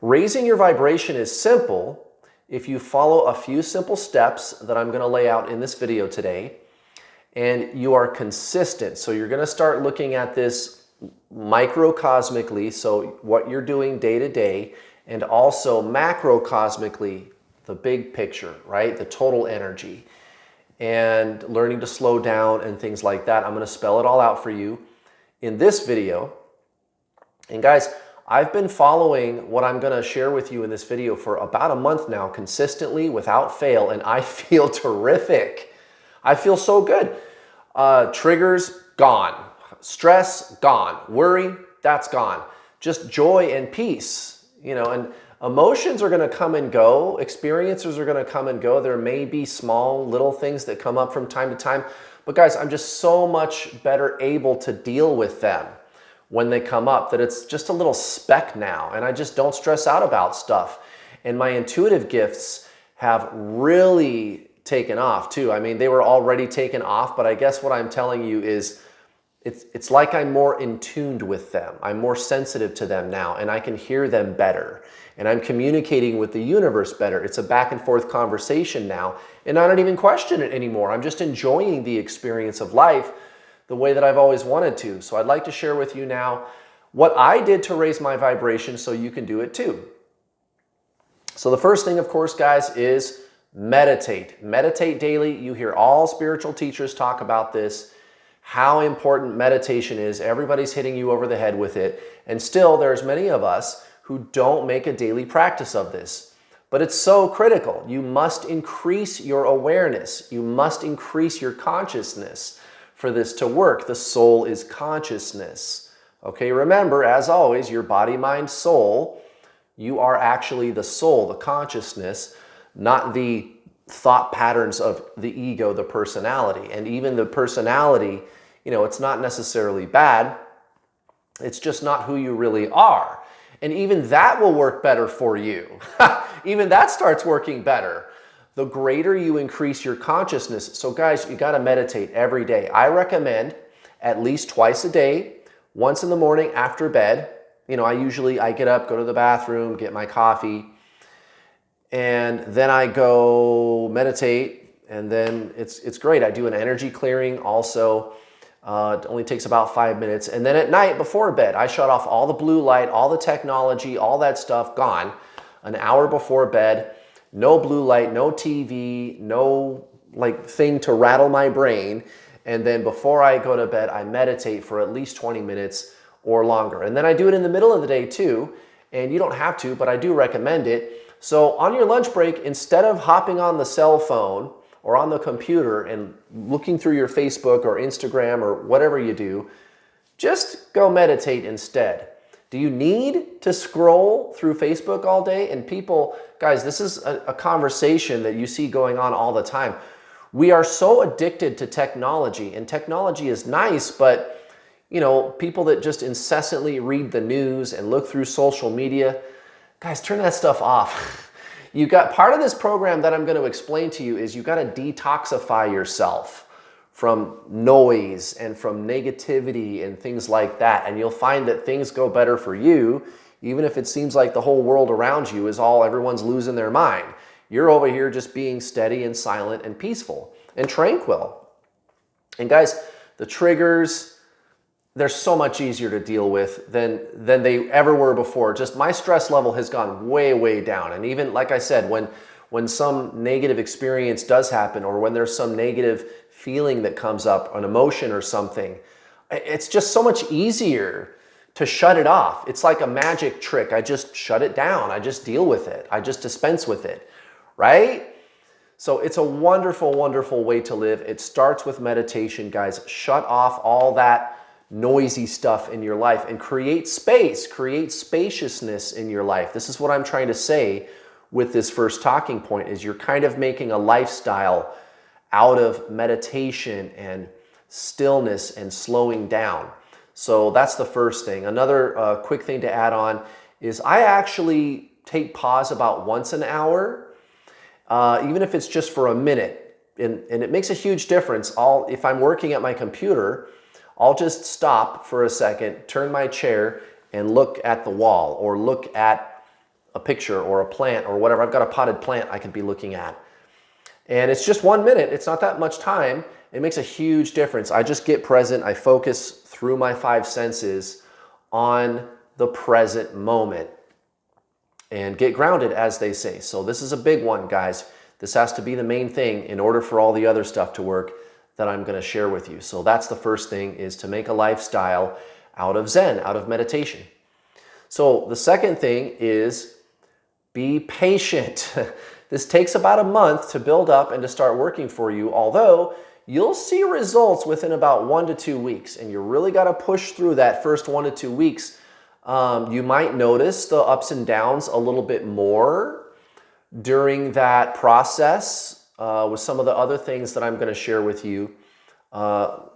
Raising your vibration is simple if you follow a few simple steps that I'm going to lay out in this video today, and you are consistent. So you're going to start looking at this microcosmically, so what you're doing day to day, and also macrocosmically, the big picture, right? The total energy, and learning to slow down and things like that. I'm going to spell it all out for you in this video. And guys, I've been following what I'm going to share with you in this video for about a month now, consistently, without fail, and I feel terrific. I feel so good. Triggers, gone. Stress, gone. Worry, that's gone. Just joy and peace, and emotions are going to come and go. Experiences are going to come and go. There may be small little things that come up from time to time, but guys, I'm just so much better able to deal with them when they come up, that it's just a little speck now, and I just don't stress out about stuff. And my intuitive gifts have really taken off too. I mean, they were already taken off, but I guess what I'm telling you is it's like I'm more in tuned with them. I'm more sensitive to them now, and I can hear them better. And I'm communicating with the universe better. It's a back and forth conversation now, and I don't even question it anymore. I'm just enjoying the experience of life the way that I've always wanted to. So I'd like to share with you now what I did to raise my vibration so you can do it too. So the first thing, of course, guys, is meditate. Meditate daily. You hear all spiritual teachers talk about this, how important meditation is. Everybody's hitting you over the head with it. And still, there's many of us who don't make a daily practice of this. But it's so critical. You must increase your awareness. You must increase your consciousness for this to work. The soul is consciousness. Okay, remember, as always, your body, mind, soul, you are actually the soul, the consciousness, not the thought patterns of the ego, the personality. And even the personality, it's not necessarily bad. It's just not who you really are. And even that will work better for you. Even that starts working better the greater you increase your consciousness. So guys, you got to meditate every day. I recommend at least twice a day, once in the morning after bed. I get up, go to the bathroom, get my coffee, and then I go meditate, and then it's great. I do an energy clearing also. It only takes about 5 minutes. And then at night before bed, I shut off all the blue light, all the technology, all that stuff, gone. An hour before bed, no blue light, no TV, no thing to rattle my brain. And then before I go to bed, I meditate for at least 20 minutes or longer. And then I do it in the middle of the day too. And you don't have to, but I do recommend it. So on your lunch break, instead of hopping on the cell phone or on the computer and looking through your Facebook or Instagram or whatever you do, just go meditate instead. Do you need to scroll through Facebook all day? And people, guys, this is a conversation that you see going on all the time. We are so addicted to technology, and technology is nice, but people that just incessantly read the news and look through social media, guys, turn that stuff off. You got part of this program that I'm going to explain to you is you got to detoxify yourself from noise and from negativity and things like that. And you'll find that things go better for you, even if it seems like the whole world around you is everyone's losing their mind. You're over here just being steady and silent and peaceful and tranquil. And guys, the triggers, they're so much easier to deal with than they ever were before. Just my stress level has gone way, way down. And even, like I said, when some negative experience does happen, or when there's some negative feeling that comes up, an emotion or something, it's just so much easier to shut it off. It's like a magic trick. I just shut it down. I just deal with it. I just dispense with it, right? So it's a wonderful, wonderful way to live. It starts with meditation, guys. Shut off all that noisy stuff in your life and create space, create spaciousness in your life. This is what I'm trying to say with this first talking point, is you're kind of making a lifestyle out of meditation and stillness and slowing down. So that's the first thing. Another quick thing to add on is I actually take pause about once an hour, even if it's just for a minute. And it makes a huge difference. If I'm working at my computer, I'll just stop for a second, turn my chair, and look at the wall, or look at a picture or a plant or whatever. I've got a potted plant I could be looking at. And it's just 1 minute. It's not that much time. It makes a huge difference. I just get present. I focus through my 5 senses on the present moment and get grounded, as they say. So this is a big one, guys. This has to be the main thing in order for all the other stuff to work that I'm going to share with you. So that's the first thing, is to make a lifestyle out of Zen, out of meditation. So the second thing is be patient. This takes about a month to build up and to start working for you, although you'll see results within about 1 to 2 weeks, and you really got to push through that first 1 to 2 weeks. You might notice the ups and downs a little bit more during that process with some of the other things that I'm going to share with you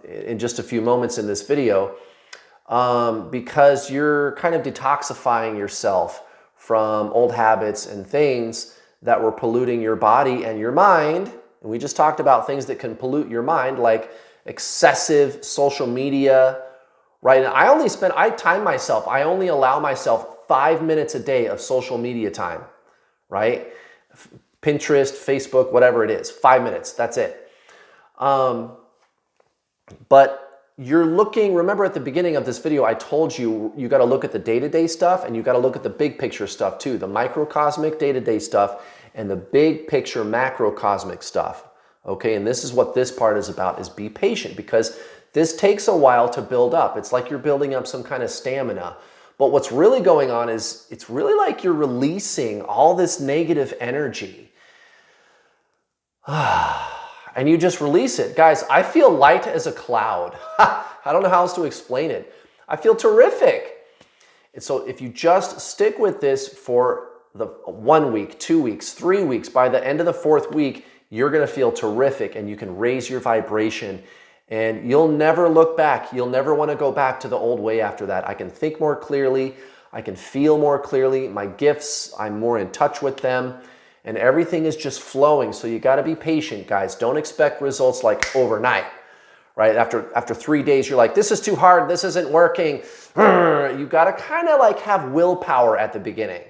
in just a few moments in this video, because you're kind of detoxifying yourself from old habits and things that were polluting your body and your mind. And we just talked about things that can pollute your mind, like excessive social media, right? And I time myself. I only allow myself 5 minutes a day of social media time, right? Pinterest, Facebook, whatever it is, 5 minutes, that's it. But you're looking, remember at the beginning of this video, I told you, you got to look at the day-to-day stuff, and you got to look at the big picture stuff too, the microcosmic day-to-day stuff and the big picture macrocosmic stuff. Okay, and this is what this part is about, is be patient, because this takes a while to build up. It's like you're building up some kind of stamina. But what's really going on is it's really like you're releasing all this negative energy. And you just release it. Guys, I feel light as a cloud. I don't know how else to explain it. I feel terrific. And so if you just stick with this for the 1 week, 2 weeks, 3 weeks, by the end of the 4th week, you're going to feel terrific, and you can raise your vibration, and you'll never look back. You'll never want to go back to the old way after that. I can think more clearly. I can feel more clearly. My gifts, I'm more in touch with them. And everything is just flowing. So you got to be patient, guys. Don't expect results like overnight, right? After 3 days, you're like, this is too hard. This isn't working. You got to kind of like have willpower at the beginning.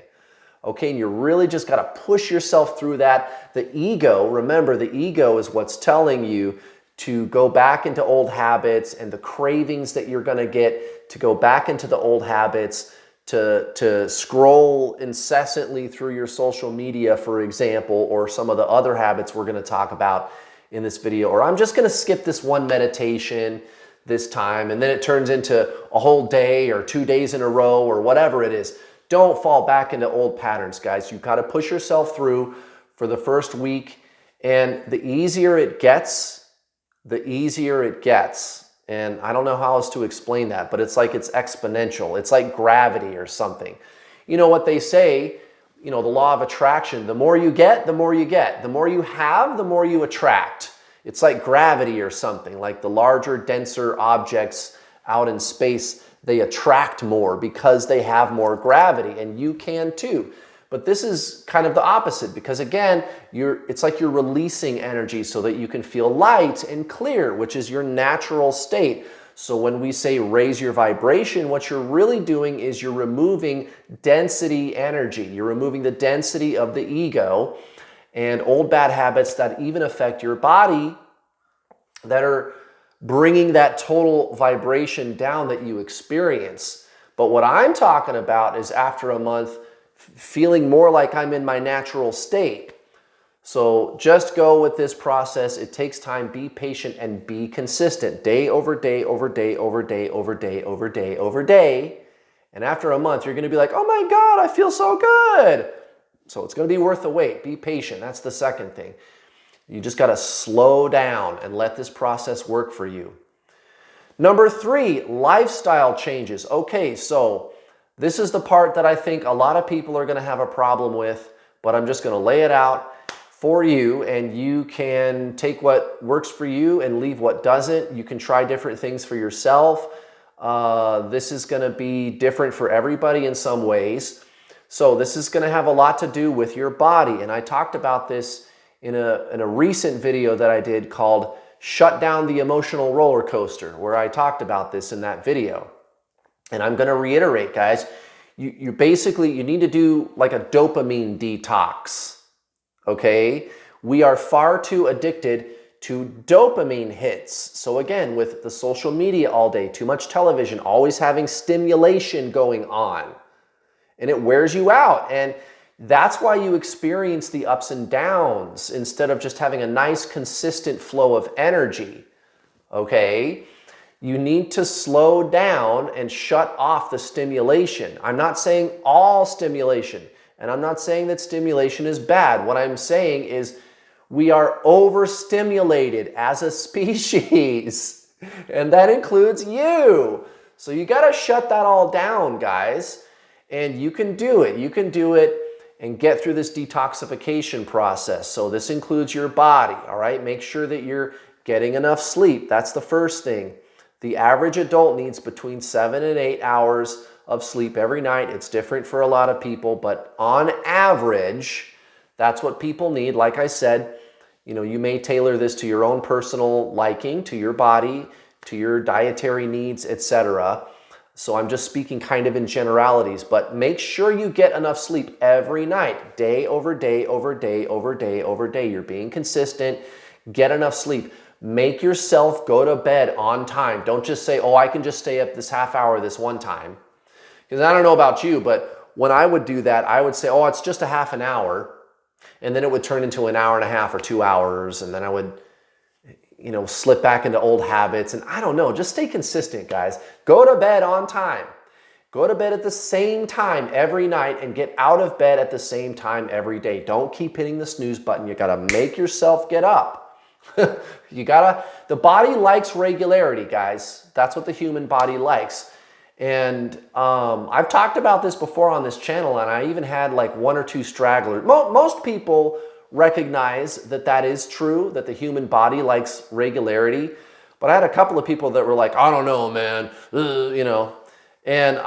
Okay, and you really just got to push yourself through that. The ego, remember, the ego is what's telling you to go back into old habits, and the cravings that you're going to get to go back into the old habits, to scroll incessantly through your social media, for example, or some of the other habits we're going to talk about in this video. Or I'm just going to skip this one meditation this time, and then it turns into a whole day or 2 days in a row or whatever it is. Don't fall back into old patterns, guys. You've got to push yourself through for the first week, and the easier it gets, the easier it gets. And I don't know how else to explain that, but it's like it's exponential. It's like gravity or something. You know what they say, you know, the law of attraction, the more you get, the more you get. The more you have, the more you attract. It's like gravity or something, like the larger, denser objects out in space, they attract more because they have more gravity, and you can too. But this is kind of the opposite, because again, it's like you're releasing energy so that you can feel light and clear, which is your natural state. So when we say raise your vibration, what you're really doing is you're removing density energy. You're removing the density of the ego and old bad habits that even affect your body, that are bringing that total vibration down that you experience. But what I'm talking about is after a month, feeling more like I'm in my natural state. So just go with this process. It takes time. Be patient and be consistent. Day over day, over day, over day, over day, over day, over day. And after a month, you're going to be like, oh my God, I feel so good. So it's going to be worth the wait. Be patient. That's the second thing. You just got to slow down and let this process work for you. Number 3, lifestyle changes. Okay, so this is the part that I think a lot of people are going to have a problem with, but I'm just going to lay it out for you, and you can take what works for you and leave what doesn't. You can try different things for yourself. This is going to be different for everybody in some ways. So this is going to have a lot to do with your body, and I talked about this in a recent video that I did called Shut Down the Emotional Roller Coaster, where I talked about this in that video. And I'm going to reiterate, guys, You basically, you need to do like a dopamine detox, okay? We are far too addicted to dopamine hits. So again, with the social media all day, too much television, always having stimulation going on, and it wears you out. And that's why you experience the ups and downs instead of just having a nice, consistent flow of energy, okay? You need to slow down and shut off the stimulation. I'm not saying all stimulation, and I'm not saying that stimulation is bad. What I'm saying is we are overstimulated as a species, and that includes you. So you got to shut that all down, guys, and you can do it. You can do it and get through this detoxification process. So this includes your body, all right? Make sure that you're getting enough sleep. That's the first thing. The average adult needs between 7 and 8 hours of sleep every night. It's different for a lot of people, but on average, that's what people need. Like I said, you know, you may tailor this to your own personal liking, to your body, to your dietary needs, etc. So I'm just speaking kind of in generalities, but make sure you get enough sleep every night, day over day over day over day over day. You're being consistent. Get enough sleep. Make yourself go to bed on time. Don't just say, oh, I can just stay up this half hour this one time. Because I don't know about you, but when I would do that, I would say, oh, it's just a half an hour. And then it would turn into an hour and a half or 2 hours. And then I would, you know, slip back into old habits. And I don't know, just stay consistent, guys. Go to bed on time. Go to bed at the same time every night and get out of bed at the same time every day. Don't keep hitting the snooze button. You got to make yourself get up. The body likes regularity, guys. That's what the human body likes. And I've talked about this before on this channel, and I even had like 1 or 2 stragglers. Most people recognize that that is true, that the human body likes regularity. But I had a couple of people that were like, I don't know, man, you know. And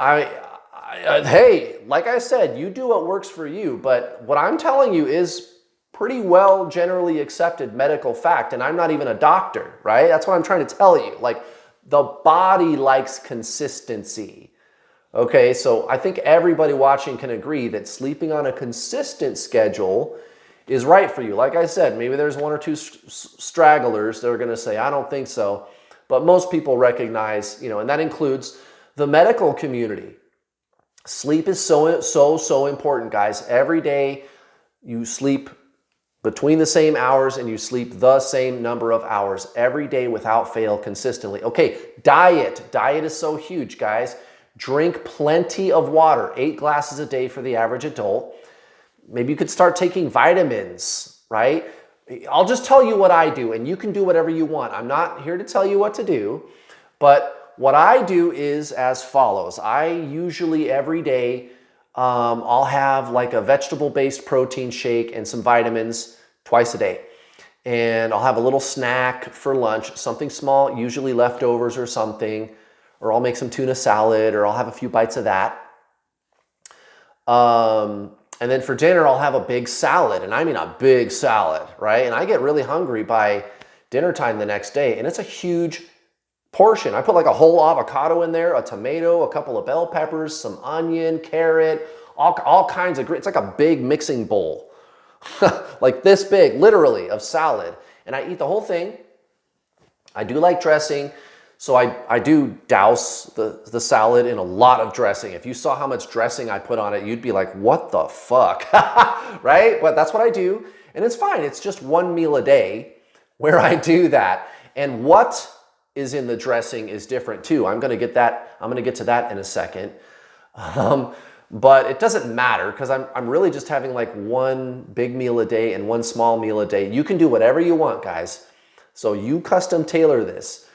hey, like I said, you do what works for you. But what I'm telling you is pretty well generally accepted medical fact, and I'm not even a doctor, right? That's what I'm trying to tell you. Like, the body likes consistency, okay? So I think everybody watching can agree that sleeping on a consistent schedule is right for you. Like I said, maybe there's 1 or 2 stragglers that are gonna say, I don't think so, but most people recognize, you know, and that includes the medical community. Sleep is so important, guys. Every day you sleep between the same hours and you sleep the same number of hours every day without fail consistently. Okay, diet. Diet is so huge, guys. Drink plenty of water, 8 glasses a day for the average adult. Maybe you could start taking vitamins, right? I'll just tell you what I do, and you can do whatever you want. I'm not here to tell you what to do, but what I do is as follows. I usually every day I'll have like a vegetable-based protein shake and some vitamins twice a day. And I'll have a little snack for lunch, something small, usually leftovers or something, or I'll make some tuna salad, or I'll have a few bites of that. And then for dinner, I'll have a big salad, and I mean a big salad, right? And I get really hungry by dinner time the next day, and it's a huge portion. I put like a whole avocado in there, a tomato, a couple of bell peppers, some onion, carrot, all kinds of great. It's like a big mixing bowl, like this big, literally, of salad. And I eat the whole thing. I do like dressing, so I do douse the salad in a lot of dressing. If you saw how much dressing I put on it, you'd be like, what the fuck, right? But that's what I do, and it's fine. It's just 1 meal a day where I do that. And what is in the dressing is different too. I'm going to get to that in a second. But it doesn't matter because I'm really just having like 1 big meal a day and 1 small meal a day. You can do whatever you want, guys. So you custom tailor this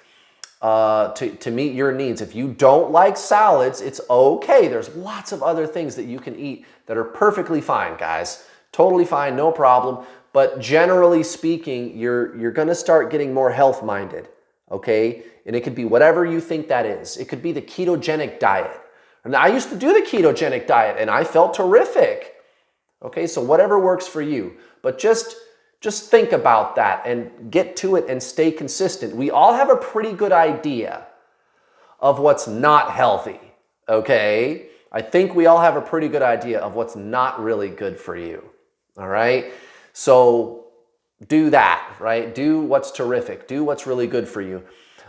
to meet your needs. If you don't like salads, it's okay. There's lots of other things that you can eat that are perfectly fine, guys. Totally fine, no problem. But generally speaking, you're going to start getting more health-minded. Okay, and it could be whatever you think that is. It could be the ketogenic diet. And I used to do the ketogenic diet and I felt terrific. Okay, so whatever works for you. But just think about that and get to it and stay consistent. We all have a pretty good idea of what's not healthy. Okay, I think we all have a pretty good idea of what's not really good for you. All right. So do that, right? Do what's terrific. Do what's really good for you.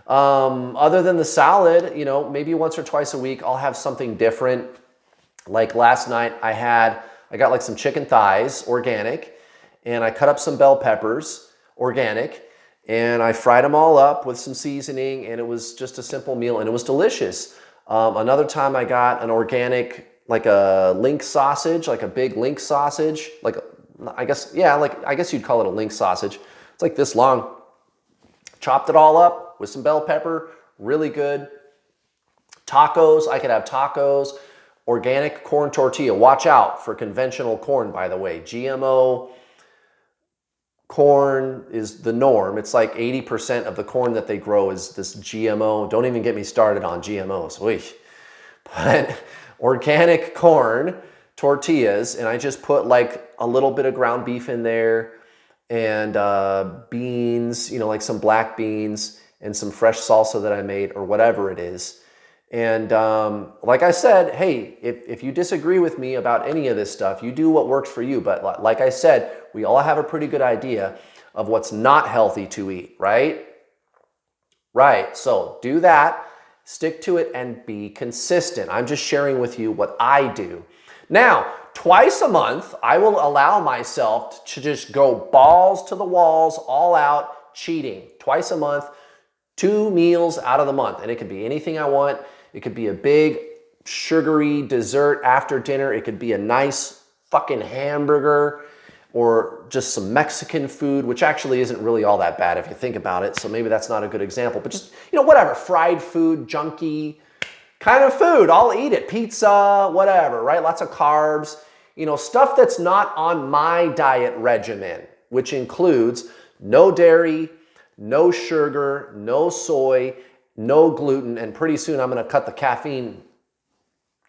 Other than the salad, maybe once or twice a week, I'll have something different. Like last night I got like some chicken thighs, organic, and I cut up some bell peppers, organic, and I fried them all up with some seasoning, and it was just a simple meal, and it was delicious. Another time I got an organic, like a link sausage, like a big link sausage, I guess you'd call it a link sausage. It's like this long. Chopped it all up with some bell pepper, really good. Tacos, I could have tacos. Organic corn tortilla. Watch out for conventional corn, by the way. GMO corn is the norm. It's like 80% of the corn that they grow is this GMO. Don't even get me started on GMOs. But organic corn tortillas, and I just put like a little bit of ground beef in there and beans, like some black beans and some fresh salsa that I made or whatever it is. And like I said, hey, if you disagree with me about any of this stuff, you do what works for you. But like I said, we all have a pretty good idea of what's not healthy to eat, right? Right. So do that, stick to it, and be consistent. I'm just sharing with you what I do. Now, twice a month, I will allow myself to just go balls to the walls, all out cheating. Twice a month, 2 meals out of the month. And it could be anything I want. It could be a big sugary dessert after dinner. It could be a nice fucking hamburger or just some Mexican food, which actually isn't really all that bad if you think about it. So maybe that's not a good example, but just, whatever, fried food, junky kind of food. I'll eat it. Pizza, whatever, right? Lots of carbs, stuff that's not on my diet regimen, which includes no dairy, no sugar, no soy, no gluten, and pretty soon I'm going to cut the caffeine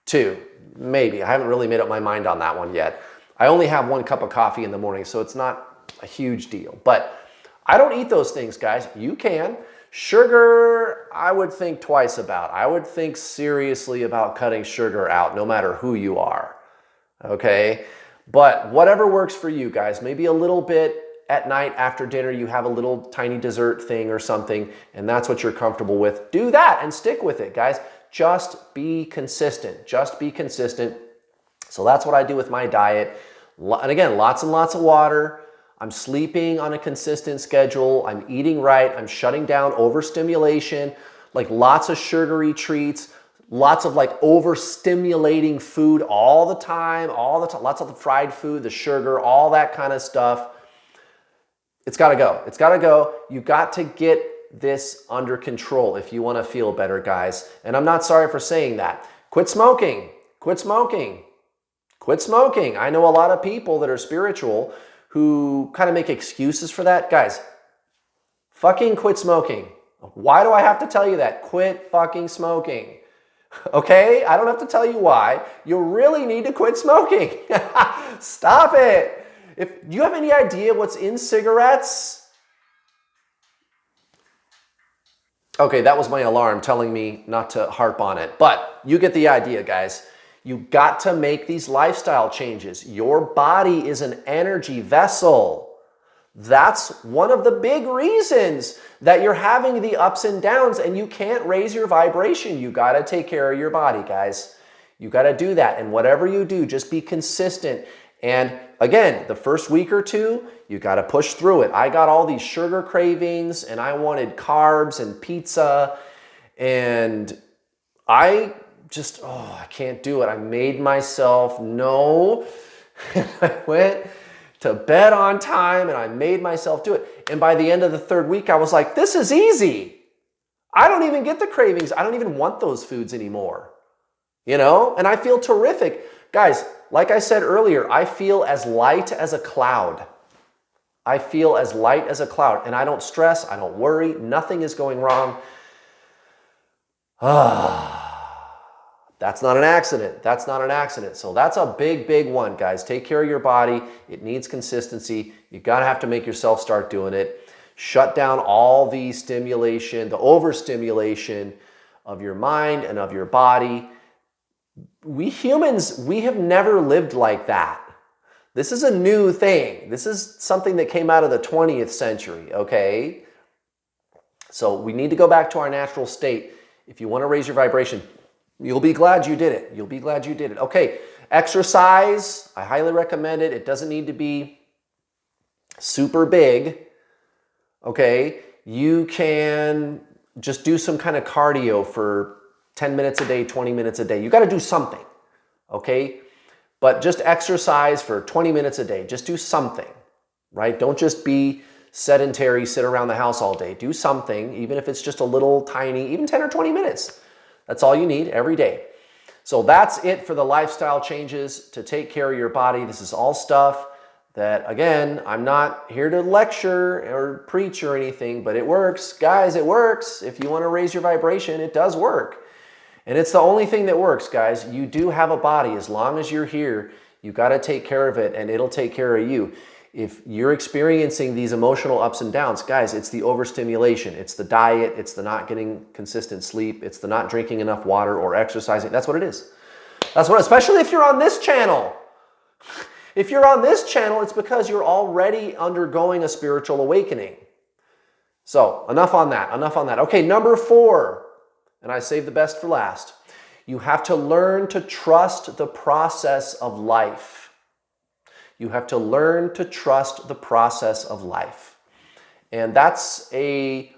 too. Maybe. I haven't really made up my mind on that one yet. I only have 1 cup of coffee in the morning, so it's not a huge deal. But I don't eat those things, guys. You can. Sugar, I would think twice about. I would think seriously about cutting sugar out, no matter who you are. Okay? But whatever works for you, guys. Maybe a little bit at night after dinner, you have a little tiny dessert thing or something, and that's what you're comfortable with. Do that and stick with it, guys. Just be consistent. Just be consistent. So that's what I do with my diet. And again, lots and lots of water. I'm sleeping on a consistent schedule. I'm eating right. I'm shutting down overstimulation, like lots of sugary treats, lots of like overstimulating food all the time, lots of the fried food, the sugar, all that kind of stuff. It's got to go. It's got to go. You got to get this under control if you want to feel better, guys. And I'm not sorry for saying that. Quit smoking. Quit smoking. Quit smoking. I know a lot of people that are spiritual who kind of make excuses for that. Guys, fucking quit smoking. Why do I have to tell you that? Quit fucking smoking. Okay? I don't have to tell you why. You really need to quit smoking. Stop it. Do you have any idea what's in cigarettes? Okay, that was my alarm telling me not to harp on it. But you get the idea, guys. You got to make these lifestyle changes. Your body is an energy vessel. That's one of the big reasons that you're having the ups and downs and you can't raise your vibration. You got to take care of your body, guys. You got to do that. And whatever you do, just be consistent. And again, the first week or two, you got to push through it. I got all these sugar cravings and I wanted carbs and pizza and I can't do it. I made myself no. I went to bed on time and I made myself do it. And by the end of the 3rd week, I was like, this is easy. I don't even get the cravings. I don't even want those foods anymore. And I feel terrific. Guys, like I said earlier, I feel as light as a cloud. I feel as light as a cloud and I don't stress. I don't worry. Nothing is going wrong. That's not an accident. That's not an accident. So that's a big, big one, guys. Take care of your body. It needs consistency. You got to have to make yourself start doing it. Shut down all the stimulation, the overstimulation of your mind and of your body. We humans, we have never lived like that. This is a new thing. This is something that came out of the 20th century, okay? So we need to go back to our natural state. If you want to raise your vibration, you'll be glad you did it. You'll be glad you did it. Okay, exercise, I highly recommend it. It doesn't need to be super big, okay? You can just do some kind of cardio for 10 minutes a day, 20 minutes a day. You got to do something, okay? But just exercise for 20 minutes a day. Just do something, right? Don't just be sedentary, sit around the house all day. Do something, even if it's just a little tiny, even 10 or 20 minutes. That's all you need every day. So that's it for the lifestyle changes to take care of your body. This is all stuff that, again, I'm not here to lecture or preach or anything, but it works. Guys, it works. If you want to raise your vibration, it does work. And it's the only thing that works, guys. You do have a body. As long as you're here, you got to take care of it, and it'll take care of you. If you're experiencing these emotional ups and downs, guys, it's the overstimulation. It's the diet. It's the not getting consistent sleep. It's the not drinking enough water or exercising. That's what it is. That's what, especially if you're on this channel. If you're on this channel, it's because you're already undergoing a spiritual awakening. So enough on that. Enough on that. Okay, number 4. And I saved the best for last. You have to learn to trust the process of life. You have to learn to trust the process of life. And that's I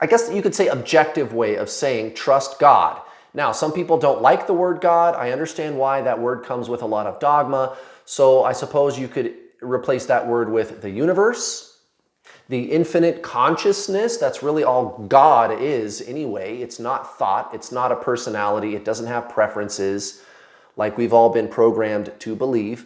guess you could say, objective way of saying trust God. Now, some people don't like the word God. I understand why. That word comes with a lot of dogma. So I suppose you could replace that word with the universe. The infinite consciousness, that's really all God is anyway. It's not thought, it's not a personality, it doesn't have preferences like we've all been programmed to believe.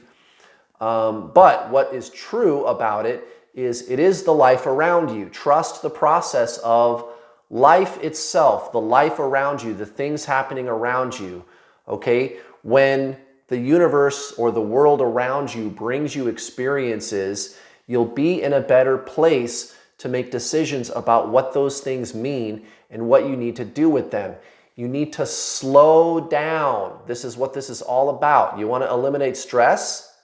But what is true about it is the life around you. Trust the process of life itself, the life around you, the things happening around you, okay? When the universe or the world around you brings you experiences, you'll be in a better place to make decisions about what those things mean and what you need to do with them. You need to slow down. This is what this is all about. You want to eliminate stress?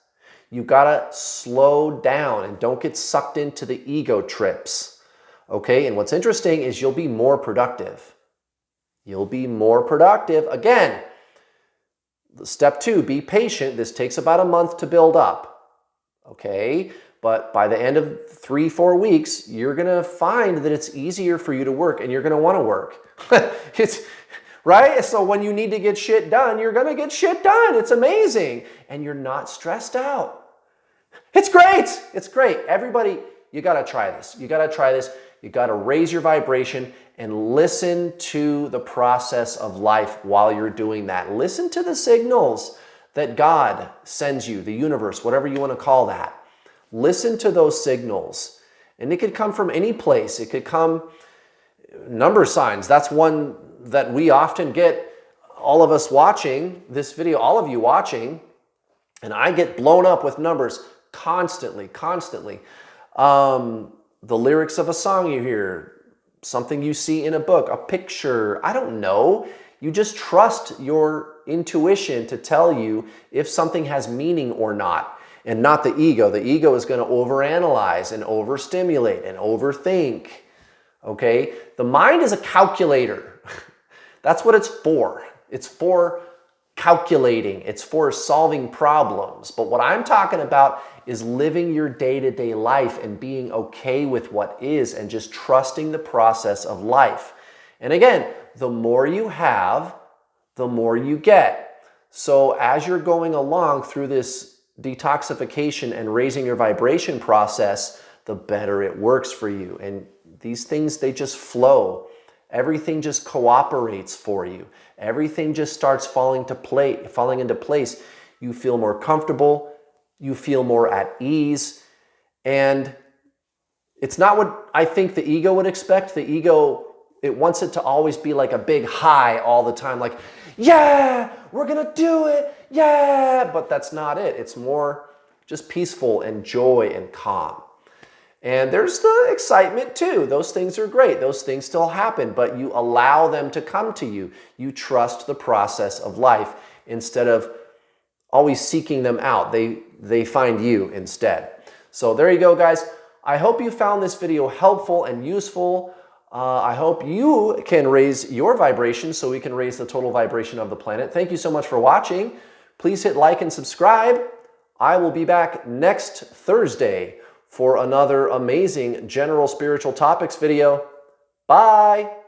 You got to slow down and don't get sucked into the ego trips. Okay? And what's interesting is you'll be more productive. You'll be more productive. Again, step 2, be patient. This takes about a month to build up. Okay? But by the end of 3-4 weeks, you're going to find that it's easier for you to work and you're going to want to work. Right? So when you need to get shit done, you're going to get shit done. It's amazing. And you're not stressed out. It's great. It's great. Everybody, you got to try this. You got to try this. You got to raise your vibration and listen to the process of life while you're doing that. Listen to the signals that God sends you, the universe, whatever you want to call that. Listen to those signals. And it could come from any place. It could come number signs. That's one that we often get, all of us watching this video, all of you watching, and I get blown up with numbers constantly. The lyrics of a song you hear, something you see in a book, a picture, I don't know. You just trust your intuition to tell you if something has meaning or not. And not the ego. The ego is going to overanalyze and overstimulate and overthink. Okay? The mind is a calculator. That's what it's for. It's for calculating. It's for solving problems. But what I'm talking about is living your day-to-day life and being okay with what is and just trusting the process of life. And again, the more you have, the more you get. So as you're going along through this detoxification and raising your vibration process, the better it works for you. And these things, they just flow. Everything just cooperates for you. Everything just starts falling into place. You feel more comfortable. You feel more at ease. And it's not what I think the ego would expect. The ego, it wants it to always be like a big high all the time. Like, yeah, we're going to do it. Yeah. But that's not it. It's more just peaceful and joy and calm. And there's the excitement too. Those things are great. Those things still happen, but you allow them to come to you. You trust the process of life instead of always seeking them out. They find you instead. So there you go, guys. I hope you found this video helpful and useful. I hope you can raise your vibration so we can raise the total vibration of the planet. Thank you so much for watching. Please hit like and subscribe. I will be back next Thursday for another amazing general spiritual topics video. Bye.